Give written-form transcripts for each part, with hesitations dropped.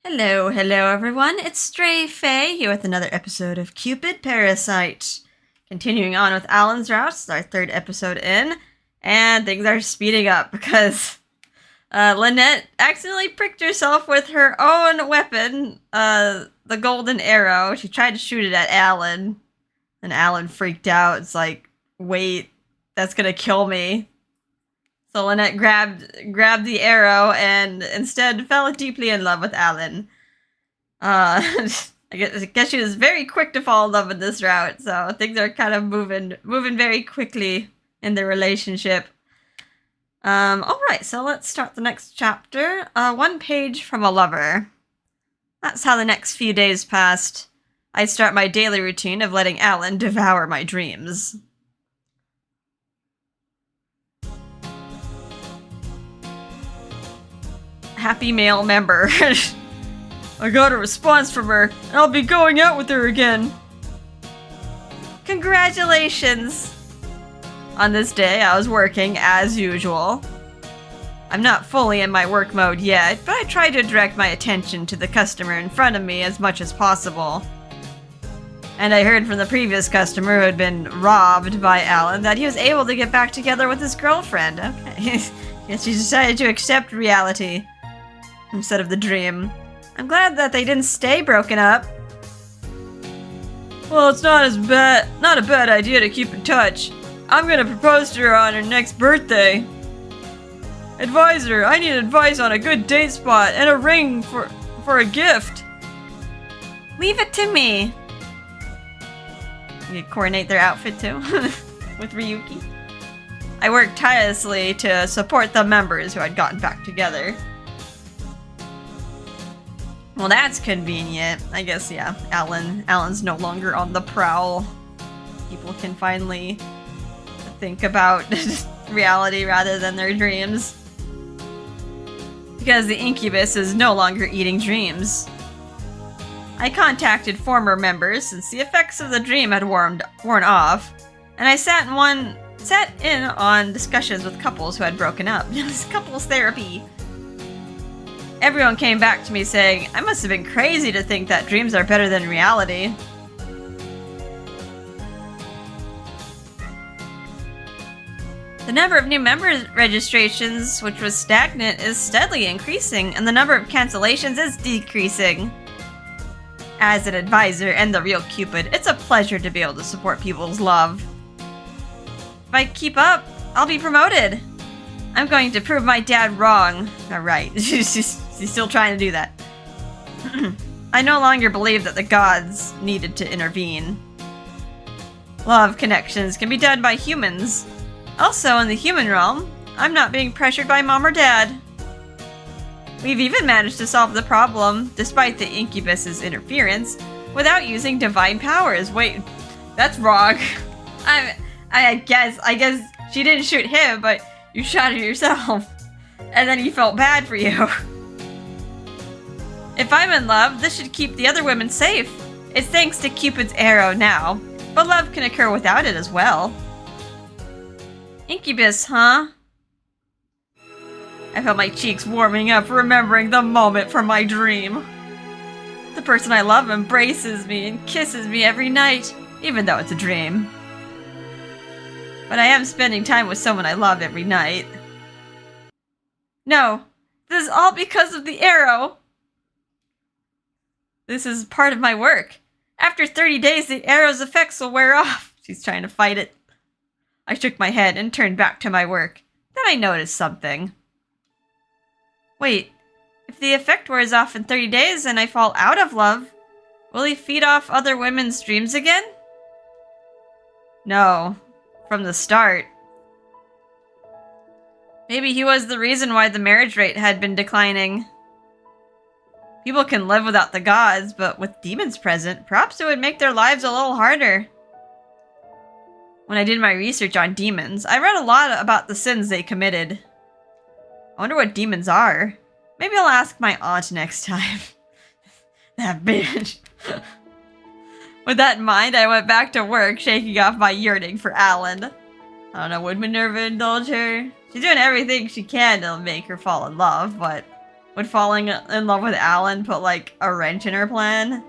Hello, hello everyone. It's Stray Faye here with another episode of Cupid, Parasite. Continuing on with Allan's routes, our third episode in, and things are speeding up because Lynette accidentally pricked herself with her own weapon, the golden arrow. She tried to shoot it at Allan, and Allan freaked out. It's like, wait, that's gonna kill me. So Lynette grabbed the arrow and instead fell deeply in love with Allan. I guess she was very quick to fall in love with this route, so things are kind of moving very quickly in their relationship. Alright, so let's start the next chapter. One page from a lover. That's how the next few days passed. I start my daily routine of letting Allan devour my dreams. Happy male member. I got a response from her, and I'll be going out with her again. Congratulations! On this day, I was working as usual. I'm not fully in my work mode yet, but I try to direct my attention to the customer in front of me as much as possible. And I heard from the previous customer who had been robbed by Allan that he was able to get back together with his girlfriend. Okay. Guess he decided to accept reality instead of the dream. I'm glad that they didn't stay broken up. Well, it's not a bad idea to keep in touch. I'm gonna propose to her on her next birthday. Advisor, I need advice on a good date spot and a ring for a gift. Leave it to me. You coordinate their outfit too with Ryuki. I worked tirelessly to support the members who had gotten back together. Well, that's convenient. I guess, yeah, Allan's no longer on the prowl. People can finally think about reality rather than their dreams. Because the incubus is no longer eating dreams. I contacted former members since the effects of the dream had worn off, and I sat in on discussions with couples who had broken up. This couples therapy. Everyone came back to me saying, I must have been crazy to think that dreams are better than reality. The number of new member registrations, which was stagnant, is steadily increasing, and the number of cancellations is decreasing. As an advisor and the real Cupid, it's a pleasure to be able to support people's love. If I keep up, I'll be promoted. I'm going to prove my dad wrong. Alright, she's still trying to do that. I no longer believe that the gods needed to intervene. Love connections can be done by humans. Also, in the human realm, I'm not being pressured by mom or dad. We've even managed to solve the problem, despite the incubus's interference, without using divine powers. Wait, that's wrong. I guess she didn't shoot him, but you shot her yourself. And then he felt bad for you. If I'm in love, this should keep the other women safe. It's thanks to Cupid's arrow now, but love can occur without it as well. Incubus, huh? I felt my cheeks warming up, remembering the moment from my dream. The person I love embraces me and kisses me every night, even though it's a dream. But I am spending time with someone I love every night. No, this is all because of the arrow. This is part of my work. After 30 days, the arrow's effects will wear off. She's trying to fight it. I shook my head and turned back to my work. Then I noticed something. Wait, if the effect wears off in 30 days and I fall out of love, will he feed off other women's dreams again? No, from the start. Maybe he was the reason why the marriage rate had been declining. People can live without the gods, but with demons present, perhaps it would make their lives a little harder. When I did my research on demons, I read a lot about the sins they committed. I wonder what demons are. Maybe I'll ask my aunt next time. That bitch. With that in mind, I went back to work, shaking off my yearning for Allan. I don't know, would Minerva indulge her? She's doing everything she can to make her fall in love, but would falling in love with Allan put like a wrench in her plan?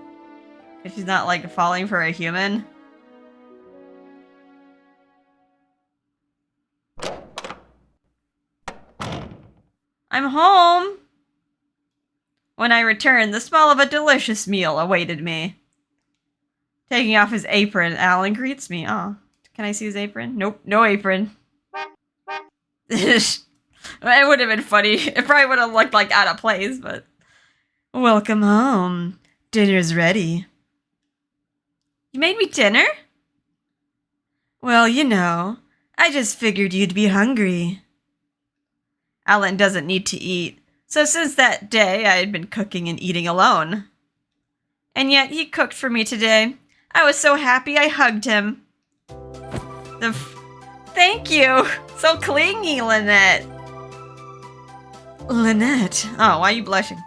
If she's not like falling for a human. I'm home! When I returned, the smell of a delicious meal awaited me. Taking off his apron, Allan greets me. Oh, can I see his apron? Nope, no apron. It would have been funny. It probably would have looked like out of place, but... Welcome home. Dinner's ready. You made me dinner? Well, you know, I just figured you'd be hungry. Allan doesn't need to eat, so since that day I had been cooking and eating alone. And yet he cooked for me today. I was so happy I hugged him. Thank you! So clingy, Lynette. Lynette? Oh, why are you blushing?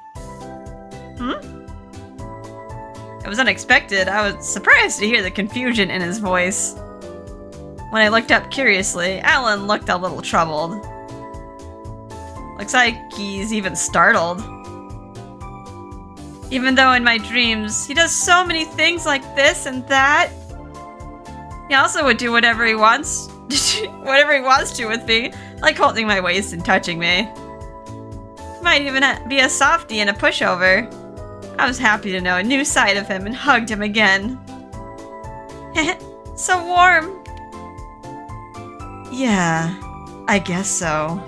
It was unexpected. I was surprised to hear the confusion in his voice. When I looked up curiously, Allan looked a little troubled. Looks like he's even startled. Even though in my dreams, he does so many things like this and that. He also would do whatever he wants to with me, like holding my waist and touching me. Might even be a softie and a pushover. I was happy to know a new side of him and hugged him again. So warm. Yeah, I guess so.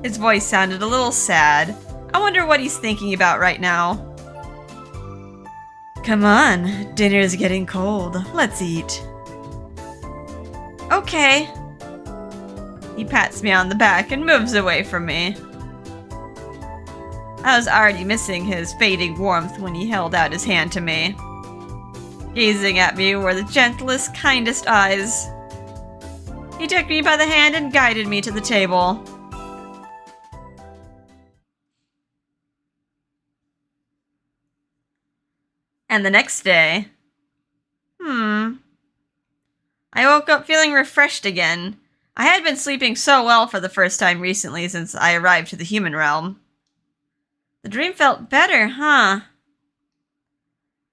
His voice sounded a little sad. I wonder what he's thinking about right now. Come on, dinner's getting cold. Let's eat. Okay. He pats me on the back and moves away from me. I was already missing his fading warmth when he held out his hand to me. Gazing at me were the gentlest, kindest eyes. He took me by the hand and guided me to the table. And the next day... I woke up feeling refreshed again. I had been sleeping so well for the first time recently since I arrived to the human realm. The dream felt better, huh?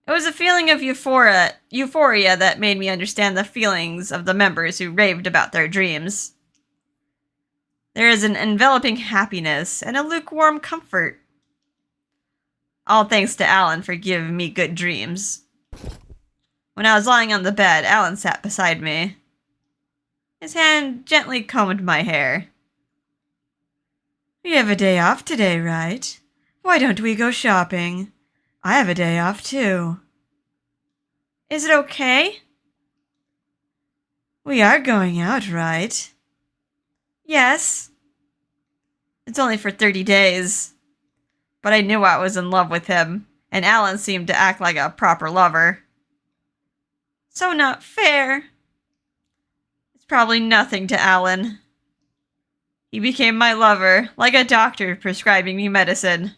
It was a feeling of euphoria that made me understand the feelings of the members who raved about their dreams. There is an enveloping happiness and a lukewarm comfort. All thanks to Allan for giving me good dreams. When I was lying on the bed, Allan sat beside me. His hand gently combed my hair. You have a day off today, right? Why don't we go shopping? I have a day off too. Is it okay? We are going out, right? Yes. It's only for 30 days. But I knew I was in love with him, and Allan seemed to act like a proper lover. So not fair. It's probably nothing to Allan. He became my lover, like a doctor prescribing me medicine.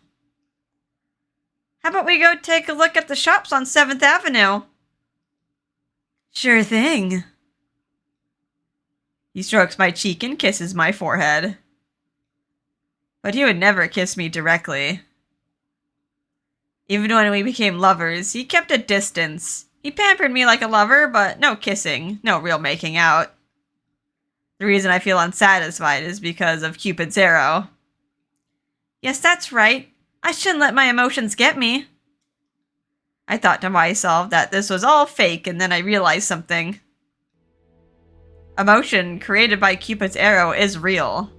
How about we go take a look at the shops on 7th Avenue? Sure thing. He strokes my cheek and kisses my forehead. But he would never kiss me directly. Even when we became lovers, he kept a distance. He pampered me like a lover, but no kissing, no real making out. The reason I feel unsatisfied is because of Cupid's arrow. Yes, that's right. I shouldn't let my emotions get me. I thought to myself that this was all fake, and then I realized something. Emotion created by Cupid's arrow is real.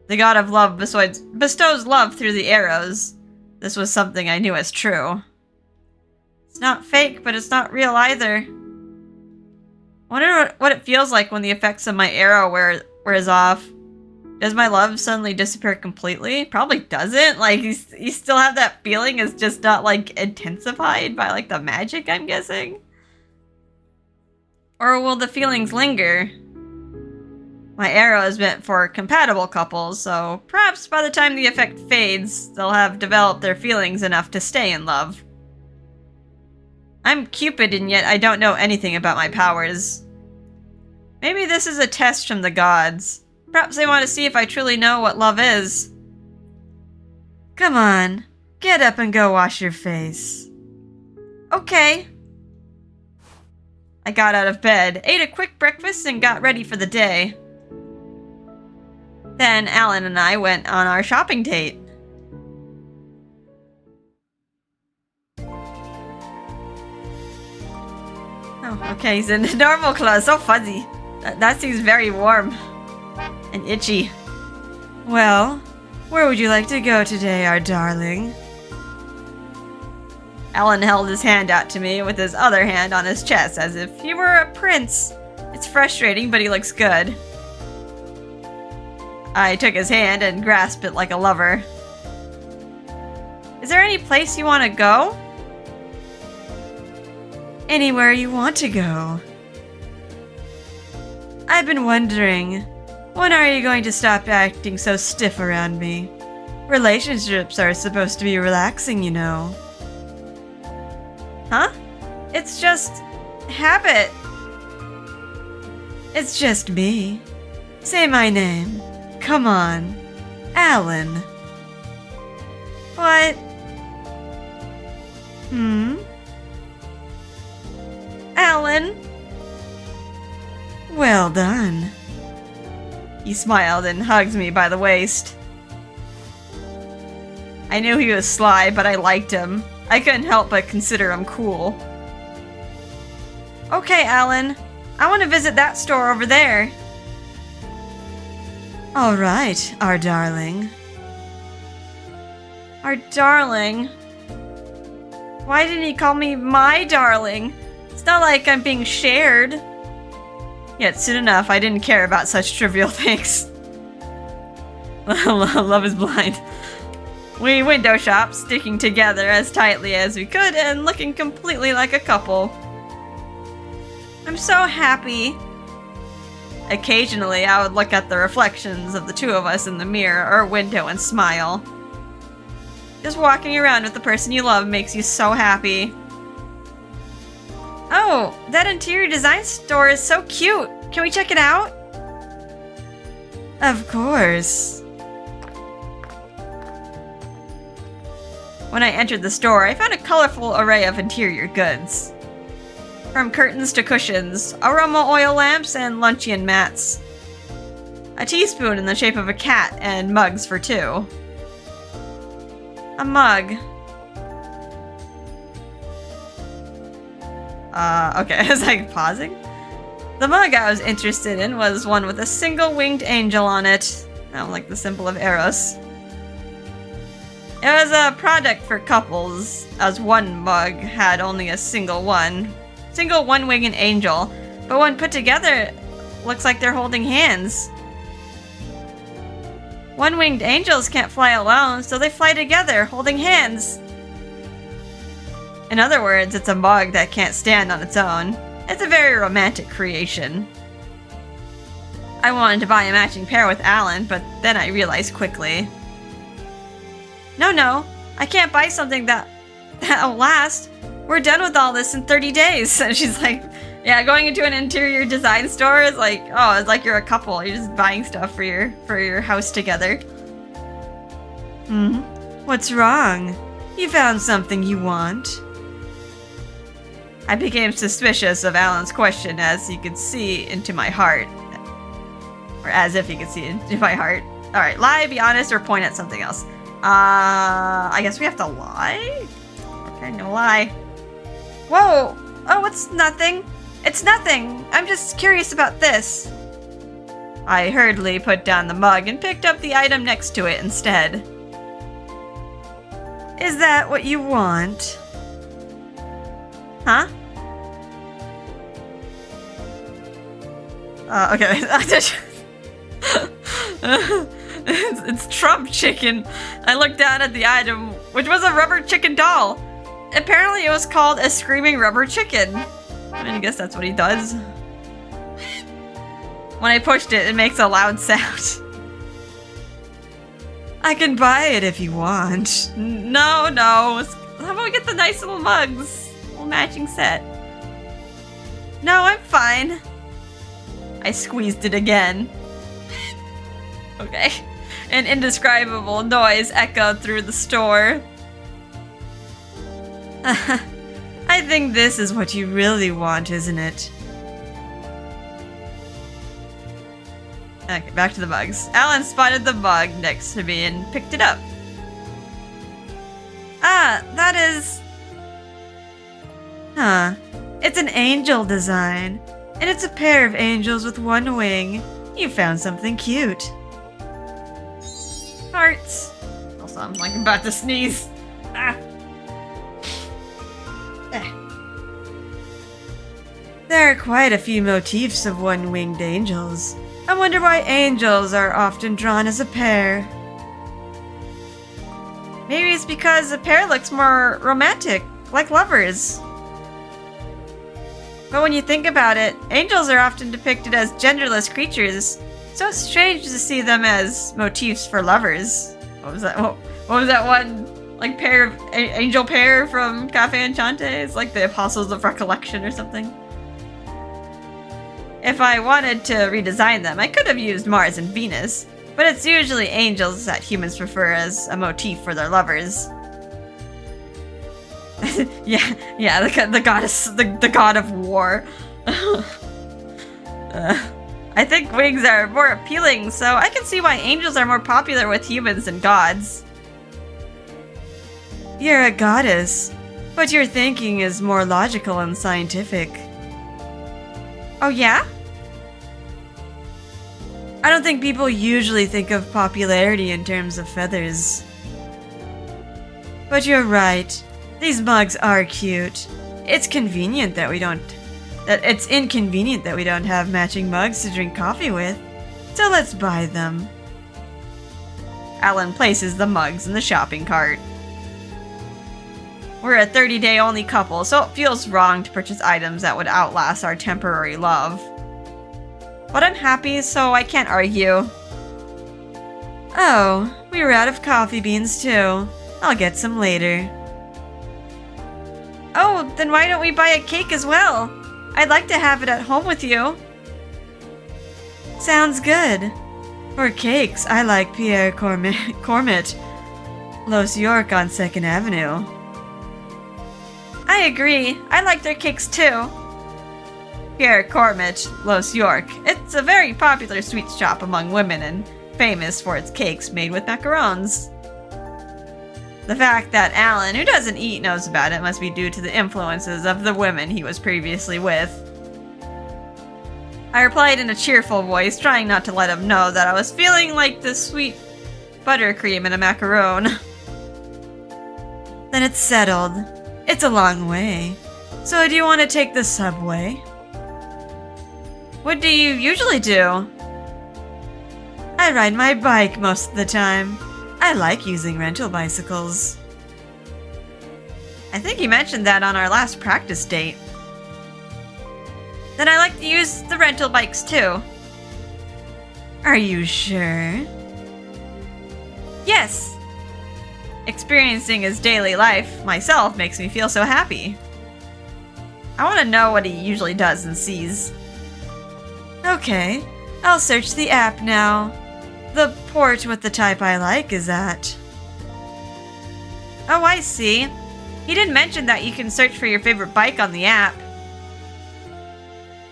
The god of love bestows love through the arrows. This was something I knew as true. It's not fake, but it's not real either. I wonder what it feels like when the effects of my arrow wears off. Does my love suddenly disappear completely? Probably doesn't. Like, you still have that feeling. It's just not, like, intensified by, like, the magic, I'm guessing. Or will the feelings linger? My arrow is meant for compatible couples, so perhaps by the time the effect fades, they'll have developed their feelings enough to stay in love. I'm Cupid, and yet I don't know anything about my powers. Maybe this is a test from the gods. Perhaps they want to see if I truly know what love is. Come on, get up and go wash your face. Okay. I got out of bed, ate a quick breakfast, and got ready for the day. Then Allan and I went on our shopping date. Oh, okay, he's in normal clothes. So fuzzy. That seems very warm and itchy. Well, where would you like to go today, our darling? Allan held his hand out to me with his other hand on his chest as if he were a prince. It's frustrating, but he looks good. I took his hand and grasped it like a lover. Is there any place you want to go? Anywhere you want to go. I've been wondering, when are you going to stop acting so stiff around me? Relationships are supposed to be relaxing, you know. Huh? It's just habit. It's just me. Say my name. Come on. Allan. What? Allan? Well done. He smiled and hugged me by the waist. I knew he was sly, but I liked him. I couldn't help but consider him cool. Okay, Allan. I want to visit that store over there. All right, our darling. Our darling? Why didn't he call me my darling? It's not like I'm being shared. Yet soon enough, I didn't care about such trivial things. Love is blind. We window shopped, sticking together as tightly as we could and looking completely like a couple. I'm so happy. Occasionally, I would look at the reflections of the two of us in the mirror or window and smile. Just walking around with the person you love makes you so happy. Oh, that interior design store is so cute. Can we check it out? Of course. When I entered the store, I found a colorful array of interior goods. From curtains to cushions, aroma oil lamps, and luncheon mats. A teaspoon in the shape of a cat, and mugs for two. A mug. Okay, I was like pausing. The mug I was interested in was one with a single winged angel on it. Like the symbol of Eros. It was a product for couples, as one mug had only a single one-winged angel, but when put together, looks like they're holding hands. One-winged angels can't fly alone, so they fly together, holding hands. In other words, it's a mug that can't stand on its own. It's a very romantic creation. I wanted to buy a matching pair with Allan, but then I realized quickly. No, I can't buy something that'll last. We're done with all this in 30 days. And she's like, yeah, going into an interior design store is like, oh, it's like you're a couple. You're just buying stuff for your house together. What's wrong? You found something you want? I became suspicious of Allan's question as he could see into my heart. Or as if he could see into my heart. Alright, lie, be honest, or point at something else. I guess we have to lie? Okay, no lie. Whoa! Oh, it's nothing. It's nothing. I'm just curious about this. I hurriedly put down the mug and picked up the item next to it instead. Is that what you want? Huh? Okay. It's Trump chicken. I looked down at the item, which was a rubber chicken doll. Apparently it was called a screaming rubber chicken. I guess that's what he does. When I pushed it, it makes a loud sound. I can buy it if you want. No. How about we get the nice little mugs? Little matching set. No, I'm fine. I squeezed it again. Okay. An indescribable noise echoed through the store. I think this is what you really want, isn't it? Okay, back to the mugs. Allan spotted the mug next to me and picked it up. Ah, that is... Huh. It's an angel design. And it's a pair of angels with one wing. You found something cute. Hearts. Also, I'm like about to sneeze. Ah. There are quite a few motifs of one-winged angels. I wonder why angels are often drawn as a pair. Maybe it's because a pair looks more romantic, like lovers. But when you think about it, angels are often depicted as genderless creatures, so it's strange to see them as motifs for lovers. What was that? What was that one, like, pair of angel pair from Cafe Enchante? It's like the Apostles of Recollection or something. If I wanted to redesign them, I could have used Mars and Venus, but it's usually angels that humans prefer as a motif for their lovers. yeah, the goddess, the god of war. I think wings are more appealing, so I can see why angels are more popular with humans than gods. You're a goddess, but your thinking is more logical and scientific. Oh yeah? I don't think people usually think of popularity in terms of feathers. But you're right. These mugs are cute. It's inconvenient that we don't have matching mugs to drink coffee with. So let's buy them. Allan places the mugs in the shopping cart. We're a 30-day only couple, so it feels wrong to purchase items that would outlast our temporary love. But I'm happy, so I can't argue. Oh, we were out of coffee beans too. I'll get some later. Oh, then why don't we buy a cake as well? I'd like to have it at home with you. Sounds good. For cakes, I like Pierre Cormet, Los York on 2nd Avenue. I agree. I like their cakes too. Pierre Cormet, Los York. It's a very popular sweet shop among women and famous for its cakes made with macarons. The fact that Allan, who doesn't eat, knows about it must be due to the influences of the women he was previously with. I replied in a cheerful voice, trying not to let him know that I was feeling like the sweet buttercream in a macaron. Then it's settled. It's a long way. So do you want to take the subway? What do you usually do? I ride my bike most of the time. I like using rental bicycles. I think you mentioned that on our last practice date. Then I like to use the rental bikes too. Are you sure? Yes. Experiencing his daily life myself makes me feel so happy. I want to know what he usually does and sees. Okay, I'll search the app now. The port with the type I like is at... Oh, I see. He didn't mention that you can search for your favorite bike on the app.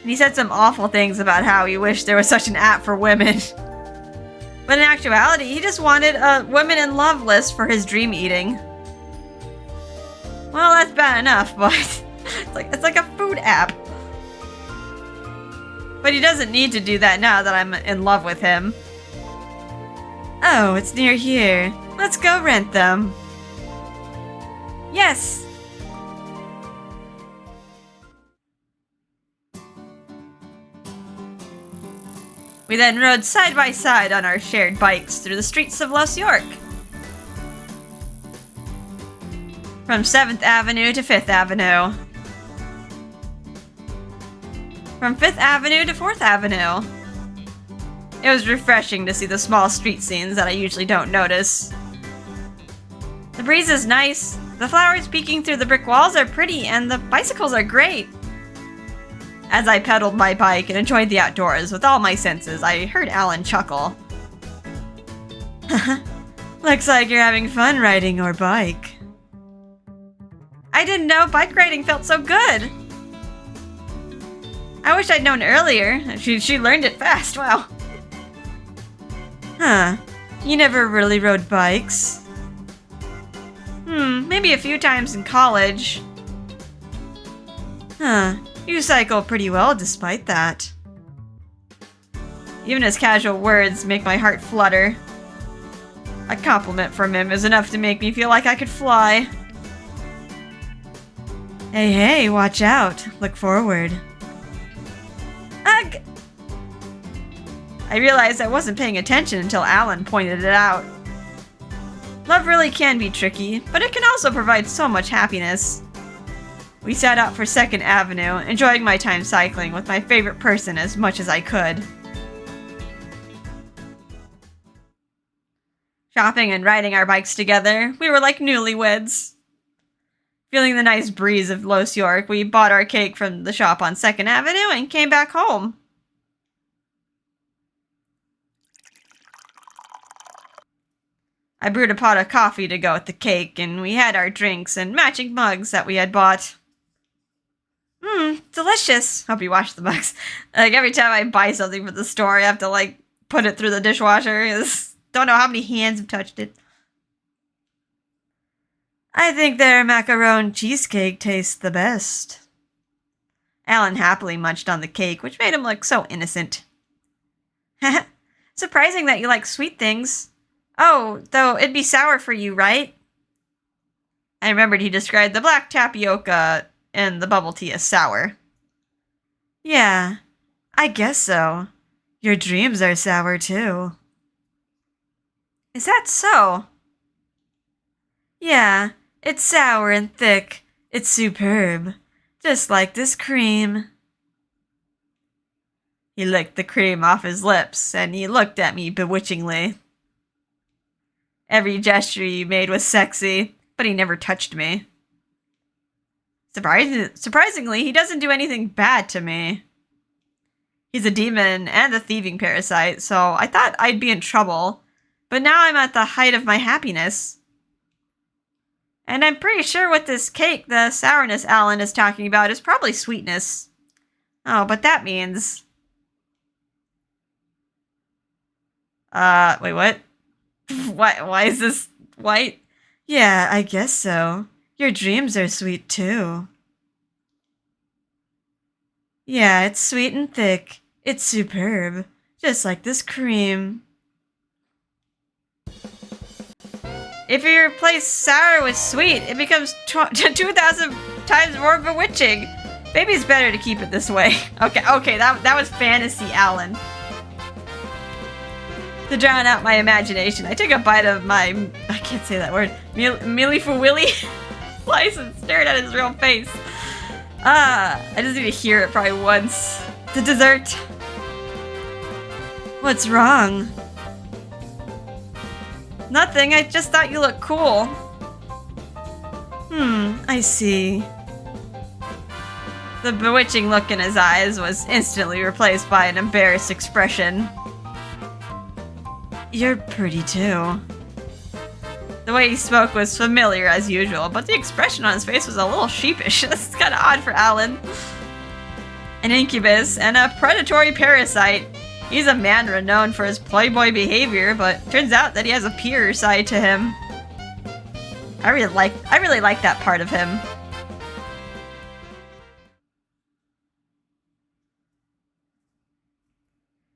And he said some awful things about how he wished there was such an app for women. But in actuality, he just wanted a women in love list for his dream eating. Well, that's bad enough, but it's like a food app. But he doesn't need to do that now that I'm in love with him. Oh, it's near here. Let's go rent them. Yes! We then rode side by side on our shared bikes through the streets of Los York. From 7th Avenue to 5th Avenue. From 5th Avenue to 4th Avenue. It was refreshing to see the small street scenes that I usually don't notice. The breeze is nice, the flowers peeking through the brick walls are pretty, and the bicycles are great. As I pedaled my bike and enjoyed the outdoors with all my senses, I heard Allan chuckle. Looks like you're having fun riding your bike. I didn't know bike riding felt so good. I wish I'd known earlier. She learned it fast, wow. Huh. You never really rode bikes? Maybe a few times in college. Huh. You cycle pretty well despite that. Even his casual words make my heart flutter. A compliment from him is enough to make me feel like I could fly. Hey, watch out. Look forward. Ugh! I realized I wasn't paying attention until Allan pointed it out. Love really can be tricky, but it can also provide so much happiness. We set out for 2nd Avenue, enjoying my time cycling with my favorite person as much as I could. Shopping and riding our bikes together, we were like newlyweds. Feeling the nice breeze of Los York, we bought our cake from the shop on 2nd Avenue and came back home. I brewed a pot of coffee to go with the cake, and we had our drinks and matching mugs that we had bought. Delicious. Hope you washed the mugs. Like, every time I buy something from the store, I have to, put it through the dishwasher. Don't know how many hands have touched it. I think their macaron cheesecake tastes the best. Allan happily munched on the cake, which made him look so innocent. Surprising that you like sweet things. Oh, though it'd be sour for you, right? I remembered he described the black tapioca and the bubble tea as sour. Yeah, I guess so. Your dreams are sour, too. Is that so? Yeah, it's sour and thick. It's superb. Just like this cream. He licked the cream off his lips, and he looked at me bewitchingly. Every gesture he made was sexy, but he never touched me. Surprisingly, he doesn't do anything bad to me. He's a demon and a thieving parasite, so I thought I'd be in trouble, but now I'm at the height of my happiness. And I'm pretty sure with this cake, the sourness Allan is talking about is probably sweetness. Oh, but that means... wait, what? Why is this white? Yeah, I guess so. Your dreams are sweet, too. Yeah, it's sweet and thick. It's superb. Just like this cream. If you replace sour with sweet, it becomes 2,000 times more bewitching. Maybe it's better to keep it this way. Okay, that was fantasy, Allan. To drown out my imagination, I took a bite of my, I can't say that word, Milli-fu-willy slice and stared at his real face. I just need to hear it probably once. The dessert. What's wrong? Nothing, I just thought you looked cool. I see. The bewitching look in his eyes was instantly replaced by an embarrassed expression. You're pretty too. The way he spoke was familiar as usual, but the expression on his face was a little sheepish. This is kind of odd for Allan. An incubus and a predatory parasite. He's a man renowned for his playboy behavior, but turns out that he has a pure side to him. I really like that part of him.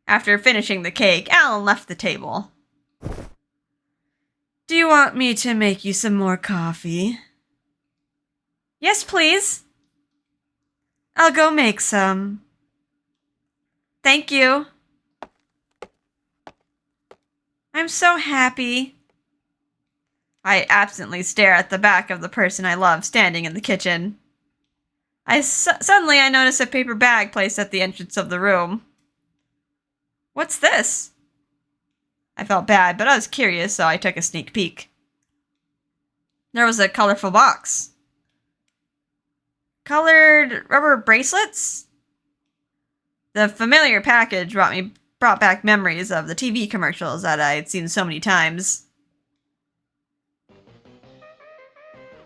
After finishing the cake, Allan left the table. Do you want me to make you some more coffee? Yes, please. I'll go make some. Thank you. I'm so happy. I absently stare at the back of the person I love standing in the kitchen. Suddenly I notice a paper bag placed at the entrance of the room. What's this? I felt bad, but I was curious, so I took a sneak peek. There was a colorful box. Colored rubber bracelets? The familiar package brought me brought back memories of the TV commercials that I had seen so many times.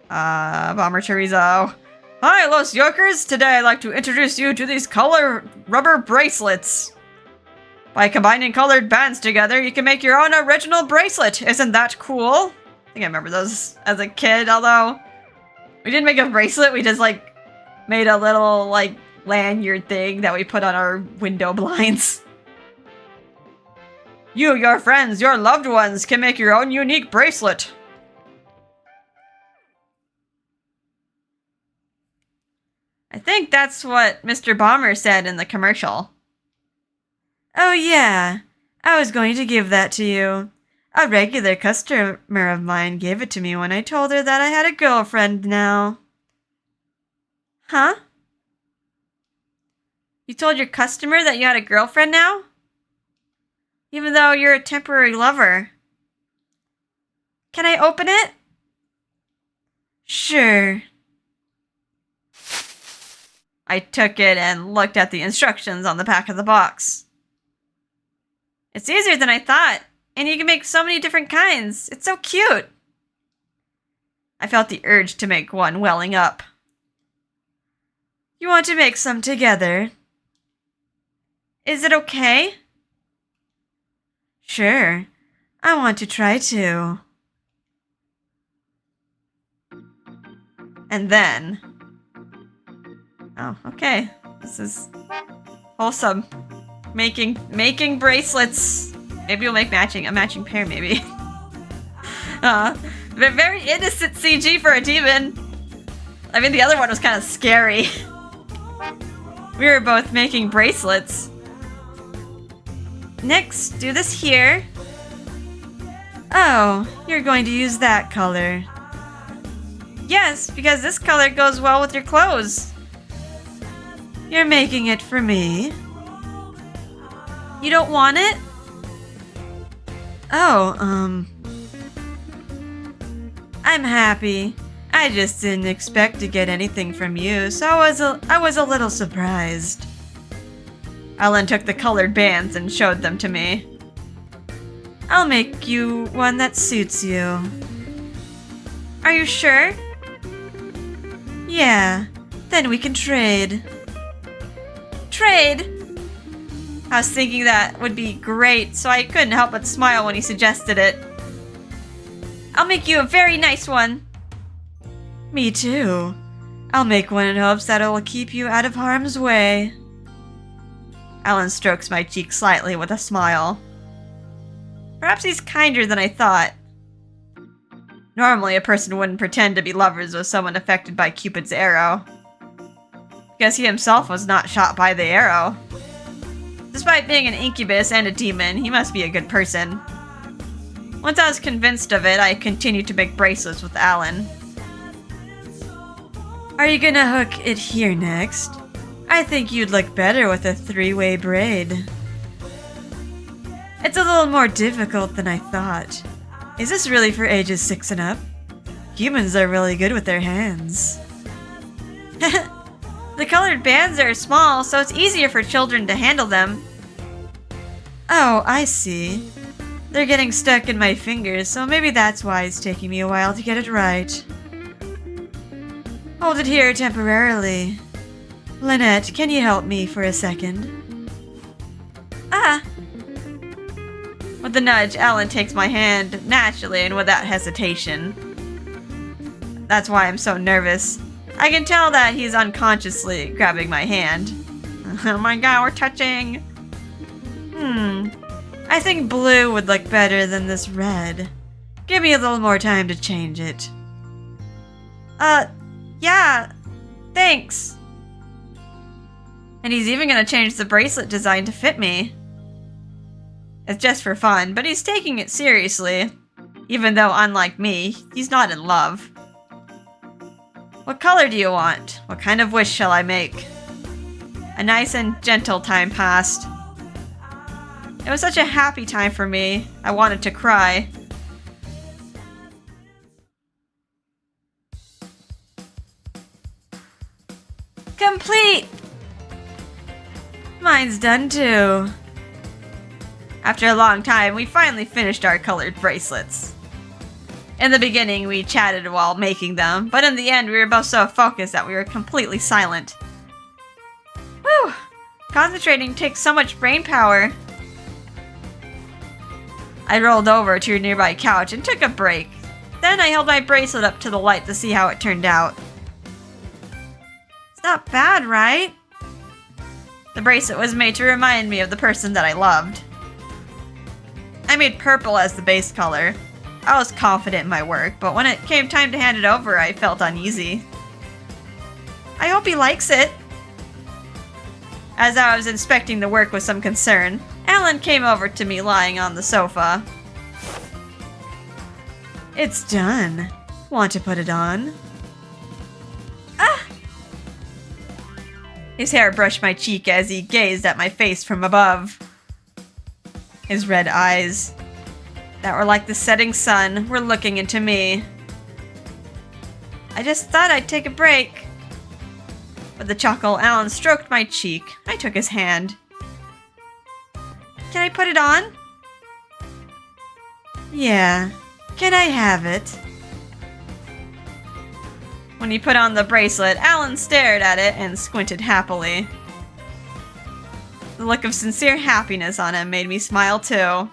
Bomber Chorizo. Hi, Los Yokers! Today I'd like to introduce you to these color rubber bracelets. By combining colored bands together, you can make your own original bracelet. Isn't that cool? I think I remember those as a kid, although we didn't make a bracelet, we just, like, made a little, like, lanyard thing that we put on our window blinds. You, your friends, your loved ones can make your own unique bracelet. I think that's what Mr. Bomber said in the commercial. Oh yeah, I was going to give that to you. A regular customer of mine gave it to me when I told her that I had a girlfriend now. Huh? You told your customer that you had a girlfriend now? Even though you're a temporary lover. Can I open it? Sure. I took it and looked at the instructions on the back of the box. It's easier than I thought, and you can make so many different kinds. It's so cute. I felt the urge to make one welling up. You want to make some together? Is it okay? Sure. I want to try too. And then... Oh, okay. This is wholesome. Making bracelets. Maybe we'll make a matching pair, maybe. Very innocent CG for a demon. I mean, the other one was kind of scary. We were both making bracelets. Next, do this here. Oh, you're going to use that color. Yes, because this color goes well with your clothes. You're making it for me. You don't want it? Oh, I'm happy. I just didn't expect to get anything from you, so I was a little surprised. Allan took the colored bands and showed them to me. I'll make you one that suits you. Are you sure? Yeah, then we can trade. Trade? I was thinking that would be great, so I couldn't help but smile when he suggested it. I'll make you a very nice one. Me too. I'll make one in hopes that it will keep you out of harm's way. Allan strokes my cheek slightly with a smile. Perhaps he's kinder than I thought. Normally, a person wouldn't pretend to be lovers with someone affected by Cupid's arrow. Because he himself was not shot by the arrow. Despite being an incubus and a demon, he must be a good person. Once I was convinced of it, I continued to make bracelets with Allan. Are you gonna hook it here next? I think you'd look better with a three-way braid. It's a little more difficult than I thought. Is this really for ages 6 and up? Humans are really good with their hands. The colored bands are small, so it's easier for children to handle them. Oh, I see. They're getting stuck in my fingers, so maybe that's why it's taking me a while to get it right. Hold it here temporarily. Lynette, can you help me for a second? Ah! With a nudge, Allan takes my hand naturally and without hesitation. That's why I'm so nervous. I can tell that he's unconsciously grabbing my hand. Oh my god, we're touching! I think blue would look better than this red. Give me a little more time to change it. Yeah, thanks. And he's even gonna change the bracelet design to fit me. It's just for fun, but he's taking it seriously. Even though, unlike me, he's not in love. What color do you want? What kind of wish shall I make? A nice and gentle time passed. It was such a happy time for me, I wanted to cry. Complete! Mine's done too. After a long time, we finally finished our colored bracelets. In the beginning, we chatted while making them, but in the end, we were both so focused that we were completely silent. Whew! Concentrating takes so much brain power. I rolled over to a nearby couch and took a break. Then I held my bracelet up to the light to see how it turned out. It's not bad, right? The bracelet was made to remind me of the person that I loved. I made purple as the base color. I was confident in my work, but when it came time to hand it over, I felt uneasy. I hope he likes it. As I was inspecting the work with some concern, Allan came over to me lying on the sofa. It's done. Want to put it on? Ah! His hair brushed my cheek as he gazed at my face from above. His red eyes, that were like the setting sun, were looking into me. I just thought I'd take a break. With a chuckle, Allan stroked my cheek. I took his hand. Can I put it on? Yeah. Can I have it? When he put on the bracelet, Allan stared at it and squinted happily. The look of sincere happiness on him made me smile too.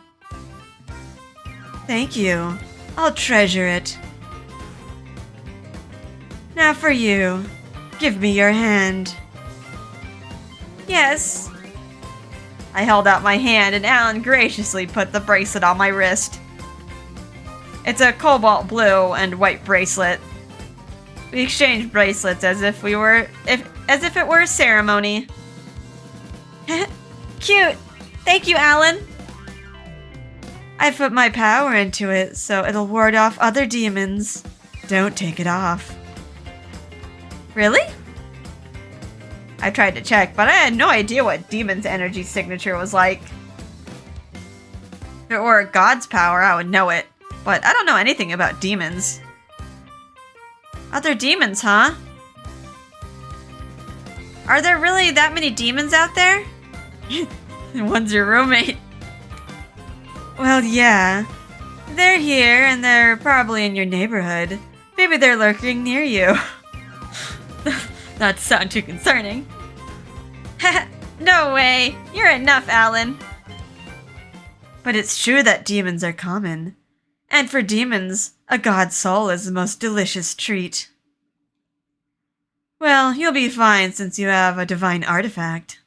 Thank you. I'll treasure it. Now for you. Give me your hand. Yes. I held out my hand and Allan graciously put the bracelet on my wrist. It's a cobalt blue and white bracelet. We exchanged bracelets as if it were a ceremony. Cute! Thank you, Allan! I put my power into it, so it'll ward off other demons. Don't take it off. Really? I tried to check, but I had no idea what demon's energy signature was like. If it were God's power, I would know it, but I don't know anything about demons. Other demons, huh? Are there really that many demons out there? One's your roommate. Well, yeah. They're here, and they're probably in your neighborhood. Maybe they're lurking near you. Not to sound too concerning. No way! You're enough, Allan. But it's true that demons are common. And for demons, a god's soul is the most delicious treat. Well, you'll be fine since you have a divine artifact.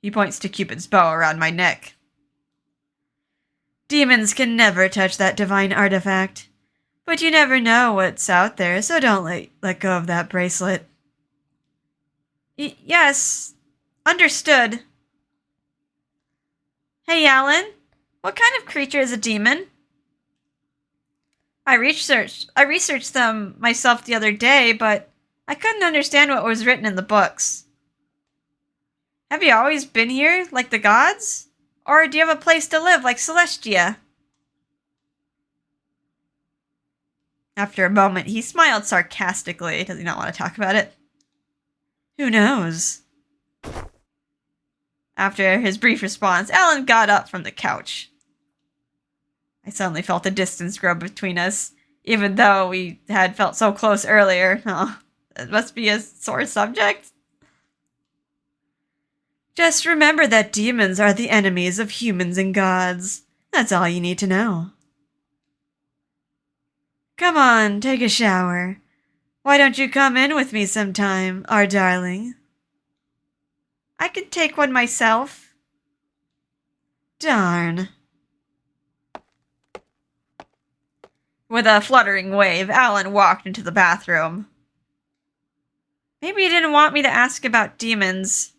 He points to Cupid's bow around my neck. Demons can never touch that divine artifact. But you never know what's out there, so don't let go of that bracelet. Yes. Understood. Hey, Allan. What kind of creature is a demon? I researched them myself the other day, but I couldn't understand what was written in the books. Have you always been here, like the gods? Or do you have a place to live, like Celestia? After a moment, he smiled sarcastically. Does he not want to talk about it? Who knows? After his brief response, Allan got up from the couch. I suddenly felt a distance grow between us, even though we had felt so close earlier. Oh, it must be a sore subject. Just remember that demons are the enemies of humans and gods. That's all you need to know. Come on, take a shower. Why don't you come in with me sometime, our darling? I could take one myself. Darn. With a fluttering wave, Allan walked into the bathroom. Maybe he didn't want me to ask about demons.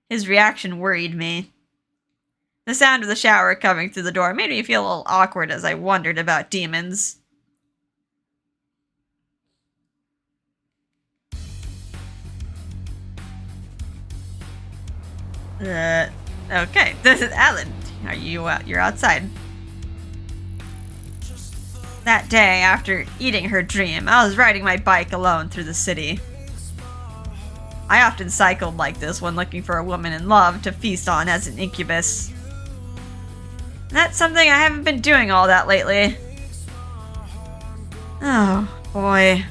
His reaction worried me. The sound of the shower coming through the door made me feel a little awkward as I wondered about demons. Okay, this is Allan. Are you, you're outside. That day, after eating her dream, I was riding my bike alone through the city. I often cycled like this when looking for a woman in love to feast on as an incubus. That's something I haven't been doing all that lately. Oh, boy.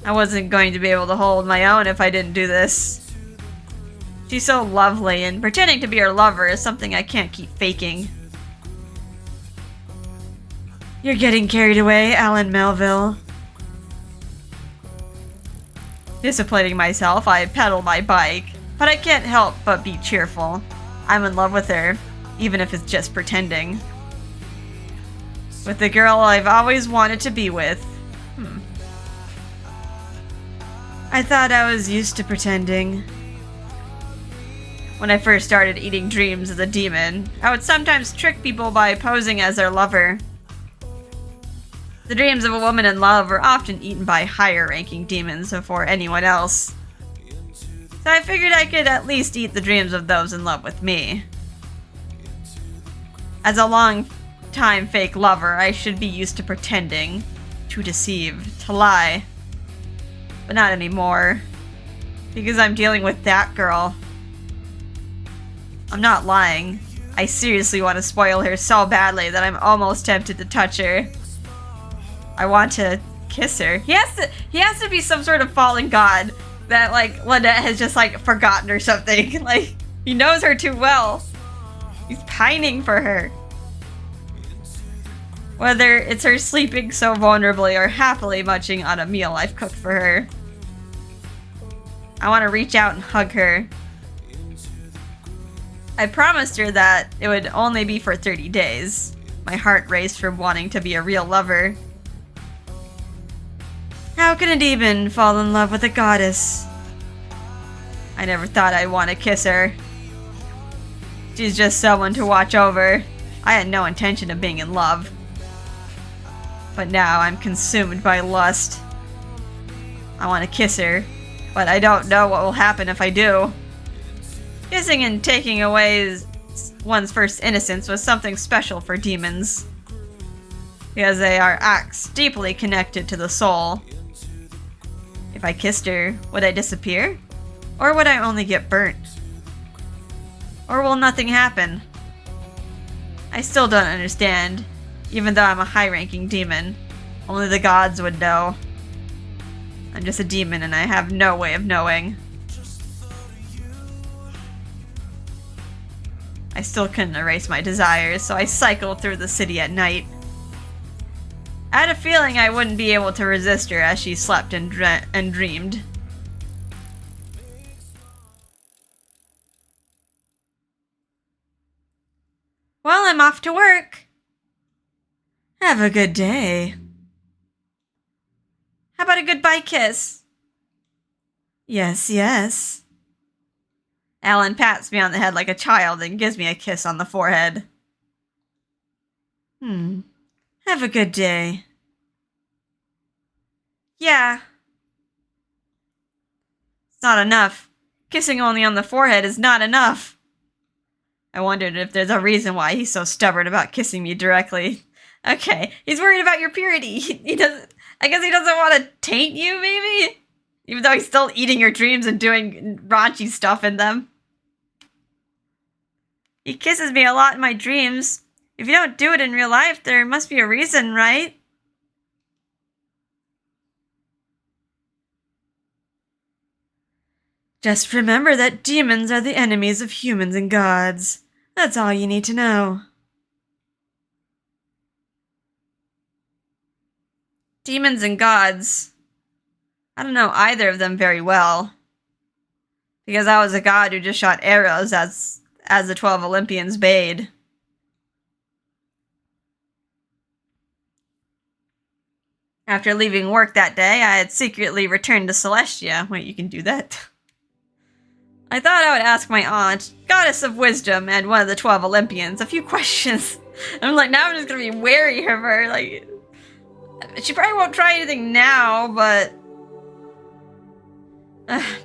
I wasn't going to be able to hold my own if I didn't do this. She's so lovely, and pretending to be her lover is something I can't keep faking. You're getting carried away, Allan Melville. Disciplining myself, I pedal my bike, but I can't help but be cheerful. I'm in love with her, even if it's just pretending. With the girl I've always wanted to be with. I thought I was used to pretending. When I first started eating dreams as a demon, I would sometimes trick people by posing as their lover. The dreams of a woman in love were often eaten by higher-ranking demons before anyone else. So I figured I could at least eat the dreams of those in love with me. As a long-time fake lover, I should be used to pretending, to deceive, to lie. But not anymore. Because I'm dealing with that girl. I'm not lying. I seriously want to spoil her so badly that I'm almost tempted to touch her. I want to kiss her. He has to be some sort of fallen god that, like, Lynette has just, like, forgotten or something. Like, he knows her too well. He's pining for her. Whether it's her sleeping so vulnerably or happily munching on a meal I've cooked for her. I want to reach out and hug her. I promised her that it would only be for 30 days. My heart raced from wanting to be a real lover. How can a demon fall in love with a goddess? I never thought I'd want to kiss her. She's just someone to watch over. I had no intention of being in love. But now I'm consumed by lust. I want to kiss her, but I don't know what will happen if I do. Kissing and taking away one's first innocence was something special for demons. Because they are acts deeply connected to the soul. If I kissed her, would I disappear? Or would I only get burnt? Or will nothing happen? I still don't understand, even though I'm a high-ranking demon. Only the gods would know. I'm just a demon and I have no way of knowing. I still couldn't erase my desires, so I cycled through the city at night. I had a feeling I wouldn't be able to resist her as she slept and dreamed. Well, I'm off to work. Have a good day. How about a goodbye kiss? Yes, yes. Allan pats me on the head like a child and gives me a kiss on the forehead. Have a good day. Yeah. It's not enough. Kissing only on the forehead is not enough. I wondered if there's a reason why he's so stubborn about kissing me directly. Okay, he's worried about your purity. I guess he doesn't want to taint you, maybe? Even though he's still eating your dreams and doing raunchy stuff in them. He kisses me a lot in my dreams. If you don't do it in real life, there must be a reason, right? Just remember that demons are the enemies of humans and gods. That's all you need to know. Demons and gods. I don't know either of them very well. Because I was a god who just shot arrows as the 12 Olympians bade. After leaving work that day, I had secretly returned to Celestia. Wait, you can do that? I thought I would ask my aunt, goddess of wisdom and one of the 12 Olympians, a few questions. I'm like, now I'm just gonna be wary of her. Like, she probably won't try anything now, but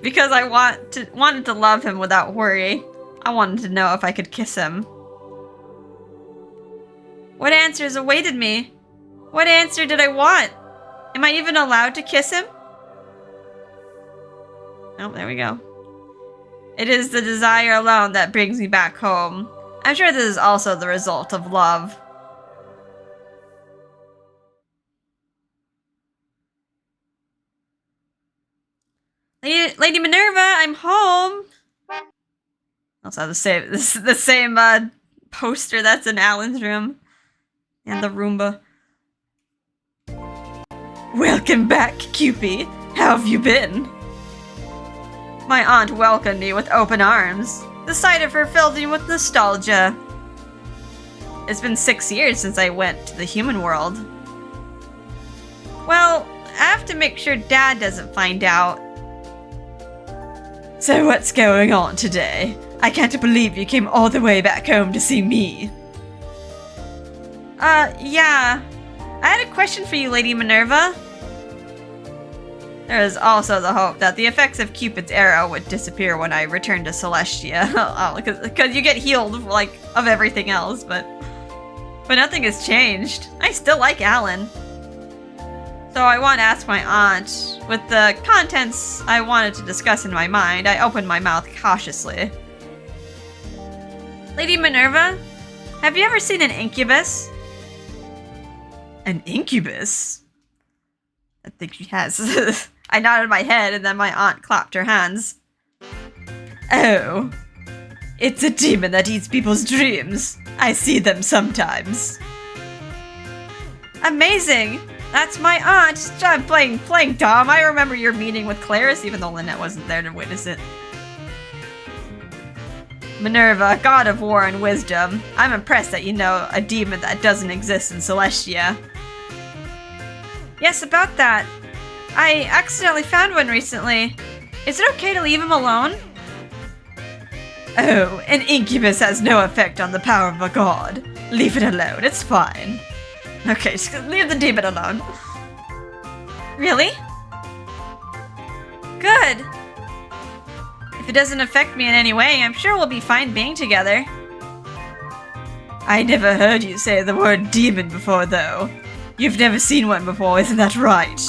because I wanted to love him without worry, I wanted to know if I could kiss him. What answers awaited me? What answer did I want? Am I even allowed to kiss him? Oh, there we go. It is the desire alone that brings me back home. I'm sure this is also the result of love. Lady Minerva, I'm home! Also the same poster that's in Allan's room. And the Roomba. Welcome back, Cupid. How have you been? My aunt welcomed me with open arms. The sight of her filled me with nostalgia. It's been 6 years since I went to the human world. Well, I have to make sure Dad doesn't find out. So what's going on today? I can't believe you came all the way back home to see me. Yeah. I had a question for you, Lady Minerva. There is also the hope that the effects of Cupid's arrow would disappear when I return to Celestia. Because you get healed, like, of everything else, but nothing has changed. I still like Allan. So I want to ask my aunt. With the contents I wanted to discuss in my mind, I opened my mouth cautiously. Lady Minerva, have you ever seen an incubus? An incubus? I think she has. I nodded my head and then my aunt clapped her hands. Oh. It's a demon that eats people's dreams. I see them sometimes. Amazing! That's my aunt! I'm playing dumb. I remember your meeting with Claris, even though Lynette wasn't there to witness it. Minerva, god of war and wisdom. I'm impressed that you know a demon that doesn't exist in Celestia. Yes, about that. I accidentally found one recently. Is it okay to leave him alone? Oh, an incubus has no effect on the power of a god. Leave it alone, it's fine. Okay, just leave the demon alone. Really? Good. If it doesn't affect me in any way, I'm sure we'll be fine being together. I never heard you say the word demon before, though. You've never seen one before, isn't that right?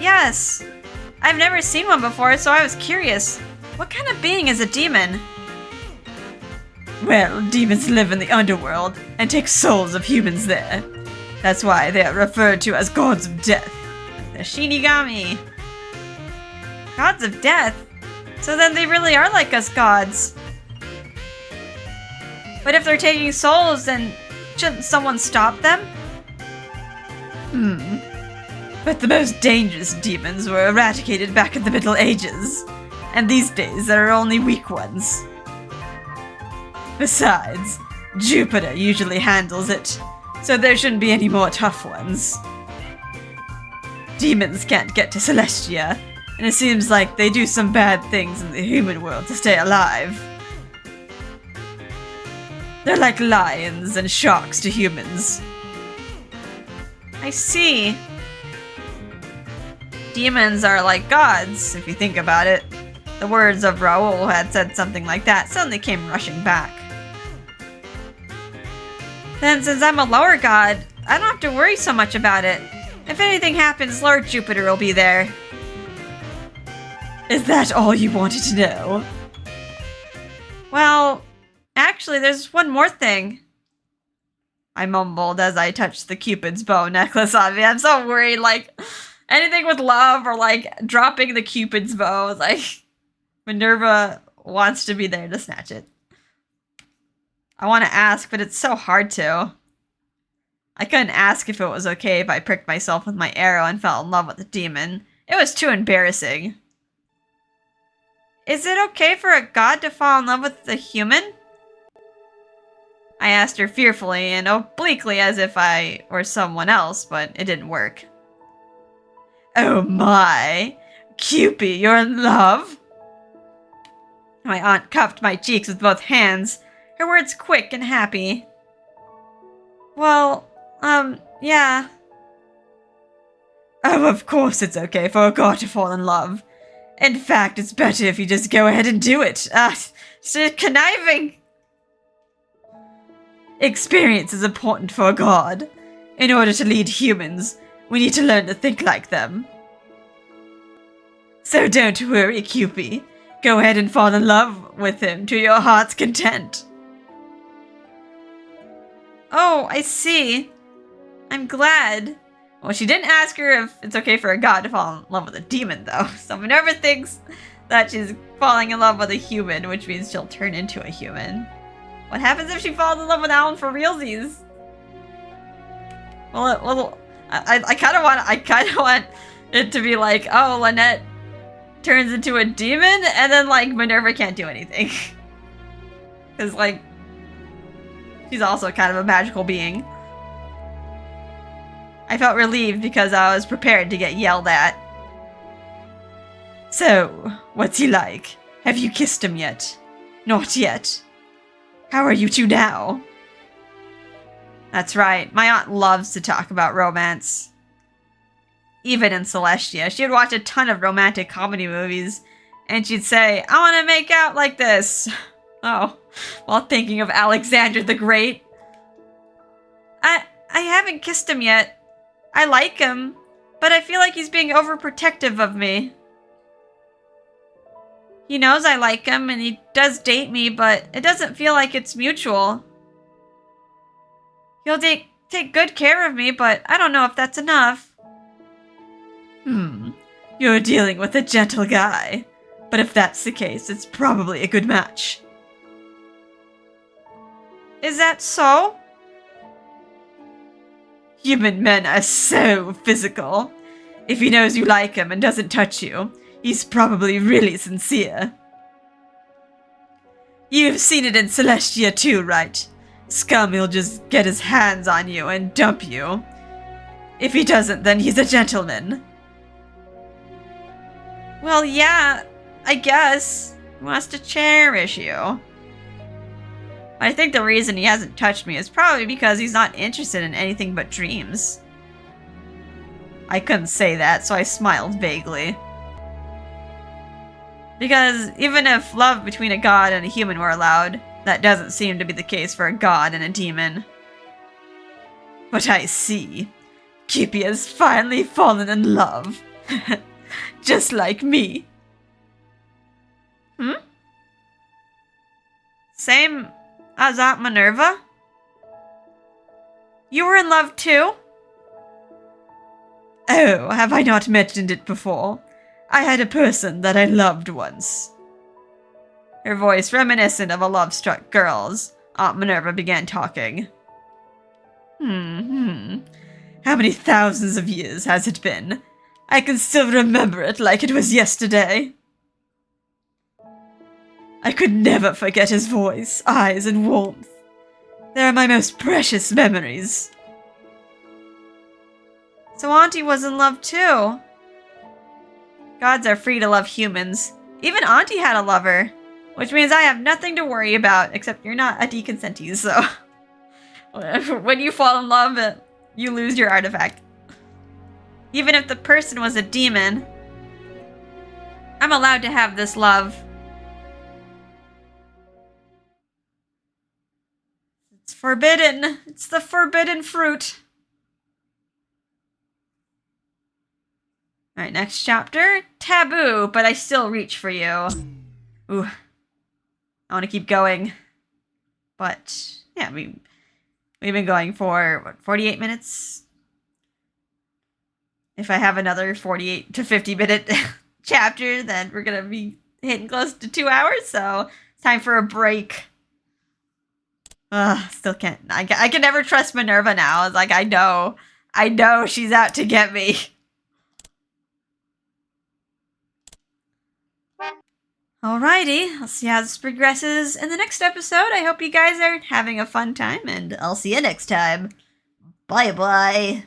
Yes. I've never seen one before, so I was curious. What kind of being is a demon? Well, demons live in the underworld and take souls of humans there. That's why they are referred to as gods of death. The Shinigami. Gods of death? So then they really are like us gods. But if they're taking souls, then shouldn't someone stop them? But the most dangerous demons were eradicated back in the Middle Ages. And these days there are only weak ones. Besides, Jupiter usually handles it, so there shouldn't be any more tough ones. Demons can't get to Celestia, and it seems like they do some bad things in the human world to stay alive. They're like lions and sharks to humans. I see. Demons are like gods, if you think about it. The words of Raoul had said something like that suddenly came rushing back. Then, since I'm a lower god, I don't have to worry so much about it. If anything happens, Lord Jupiter will be there. Is that all you wanted to know? Well, actually, there's one more thing. I mumbled as I touched the Cupid's bow necklace on me. I'm so worried, like, anything with love or, like, dropping the Cupid's bow. Like, Minerva wants to be there to snatch it. I want to ask, but it's so hard to. I couldn't ask if it was okay if I pricked myself with my arrow and fell in love with the demon. It was too embarrassing. Is it okay for a god to fall in love with a human? I asked her fearfully and obliquely as if I were someone else, but it didn't work. Oh my! Cupid, you're in love? My aunt cupped my cheeks with both hands, her words quick and happy. Well, yeah. Oh, of course it's okay for a god to fall in love. In fact, it's better if you just go ahead and do it. Conniving! Experience is important for a god. In order to lead humans, we need to learn to think like them. So don't worry, Cupid. Go ahead and fall in love with him to your heart's content. Oh, I see. I'm glad. Well, she didn't ask her if it's okay for a god to fall in love with a demon, though. So Minerva thinks that she's falling in love with a human, which means she'll turn into a human. What happens if she falls in love with Allan for realsies? Well, I kind of want it to be like, oh, Lynette turns into a demon, and then like Minerva can't do anything, because like she's also kind of a magical being. I felt relieved because I was prepared to get yelled at. So, what's he like? Have you kissed him yet? Not yet. How are you two now? That's right, my aunt loves to talk about romance. Even in Celestia, she would watch a ton of romantic comedy movies, and she'd say, I want to make out like this. Oh, while thinking of Alexander the Great. I haven't kissed him yet. I like him, but I feel like he's being overprotective of me. He knows I like him, and he does date me, but it doesn't feel like it's mutual. He'll take good care of me, but I don't know if that's enough. You're dealing with a gentle guy, but if that's the case, it's probably a good match. Is that so? Human men are so physical. If he knows you like him and doesn't touch you, he's probably really sincere. You've seen it in Celestia too, right? Scum will just get his hands on you and dump you. If he doesn't, then he's a gentleman. Well, yeah, I guess. He wants to cherish you. I think the reason he hasn't touched me is probably because he's not interested in anything but dreams. I couldn't say that, so I smiled vaguely. Because even if love between a god and a human were allowed, that doesn't seem to be the case for a god and a demon. But I see. Cupid has finally fallen in love. Just like me. Same as Aunt Minerva? You were in love too? Oh, have I not mentioned it before? I had a person that I loved once. Her voice reminiscent of a love-struck girl's, Aunt Minerva began talking. How many thousands of years has it been? I can still remember it like it was yesterday. I could never forget his voice, eyes, and warmth. They are my most precious memories. So Auntie was in love too. Gods are free to love humans. Even Auntie had a lover. Which means I have nothing to worry about, except you're not a deconsentee, so... when you fall in love, you lose your artifact. Even if the person was a demon, I'm allowed to have this love. It's forbidden. It's the forbidden fruit. Alright, next chapter. Taboo, but I still reach for you. Ooh. I want to keep going. But, yeah, we've been going for, what, 48 minutes? If I have another 48 to 50-minute chapter, then we're going to be hitting close to 2 hours, so it's time for a break. Still can't. I can never trust Minerva now. It's like, I know she's out to get me. Alrighty, I'll see how this progresses in the next episode. I hope you guys are having a fun time, and I'll see you next time. Bye-bye.